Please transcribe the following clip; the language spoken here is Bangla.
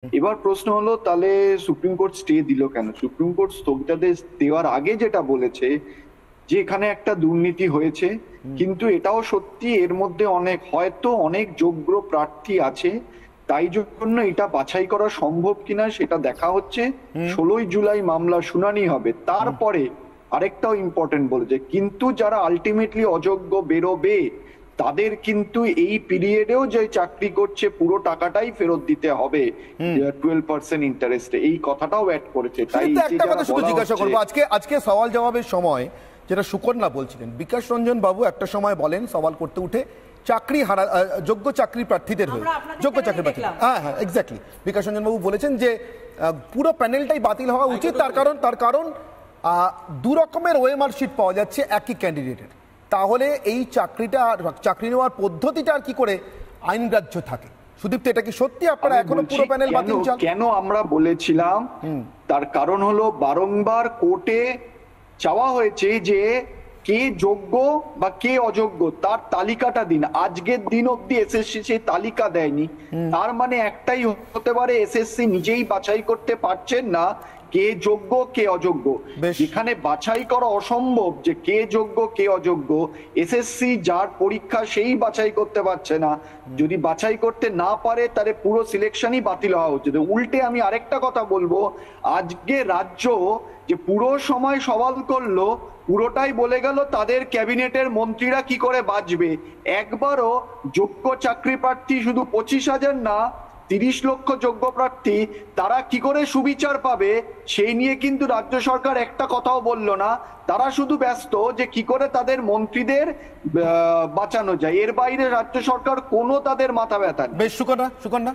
এবার প্রশ্ন হলো তাহলে সুপ্রিম কোর্ট স্টে দিল কেন? সুপ্রিম কোর্ট স্থগিতাদেশ দেওয়ার আগে যেটা বলেছে যে এখানে একটা দুর্নীতি হয়েছে, কিন্তু এটাও সত্যি এর মধ্যে হয়তো অনেক যোগ্য প্রার্থী আছে, তাই জন্য এটা বাছাই করা সম্ভব কিনা সেটা দেখা হচ্ছে। 16ই জুলাই মামলা শুনানি হবে, তারপরে আরেকটাও ইম্পর্টেন্ট বলেছে, কিন্তু যারা আলটিমেটলি অযোগ্য বেরোবে তাদের কিন্তু এই পিরিয়ডেও যে চাকরি করছে পুরো টাকাটাই ফেরত দিতে হবে 12% ইন্টারেস্টে, এই কথাটাও অ্যাড করেছে। তাই একটা কথা শুধু জিজ্ঞাসা করবো, আজকে সওয়াল জবাবের সময় যেটা সুকন্যা বলছিলেন, বিকাশ রঞ্জন বাবু একটা সময় বলেন সওয়াল করতে উঠে যোগ্য চাকরি প্রার্থীদের হয়ে, যোগ্য চাকরি প্রার্থী, হ্যাঁ এক্স্যাক্টলি, বিকাশ রঞ্জন বাবু বলেছেন যে পুরো প্যানেলটাই বাতিল হওয়া উচিত, তার কারণ দু রকমের ওএমআর শিট পাওয়া যাচ্ছে একই ক্যান্ডিডেটের, তাহলে এই চাকরি নেওয়ার পদ্ধতিটা আর কি করে আইনগ্রাহ্য থাকে। সুদীপ্ত, এটা কি সত্যি আপনারা এখনো পুরো প্যানেল বাতিল চান? কেন আমরা বলেছিলাম, তার কারণ হলো বারংবার কোর্টে চাওয়া হয়েছে যে কে যোগ্য বা কে অযোগ্য তার তালিকাটা দিন। আজকের দিন অব্দি এসএসসি সেই তালিকা দেয়নি। তার মানে একটাই হতে পারে, এসএসসি নিজেই বাছাই করতে পারছেন না কে যোগ্য কে অযোগ্য। যেখানে বাছাই করা অসম্ভব যে কে যোগ্য কে অযোগ্য, এসএসসি যার পরীক্ষা সেই বাছাই করতে পারছে না, যদি বাছাই করতে না পারে তাহলে পুরো সিলেকশনই বাতিল হওয়া উচিত। উল্টে আমি আরেকটা কথা বলবো, আজকে রাজ্য যে পুরো সময় সওয়াল করলো, পুরোটাই বলে গেল তাদের ক্যাবিনেটের মন্ত্রীরা কি করে বাঁচবে। একবারও যোগ্য চাকরি প্রার্থী শুধু 25,000 না, 30 লক্ষ যোগ্য প্রার্থী, তারা কি করে সুবিচার পাবে সেই নিয়ে কিন্তু রাজ্য সরকার একটা কথাও বললো না। তারা শুধু ব্যস্ত যে কি করে তাদের মন্ত্রীদের বাঁচানো যায়, এর বাইরে রাজ্য সরকার কোনো তাদের মাথা ব্যথা নেই। বেশ, সুকন্যা।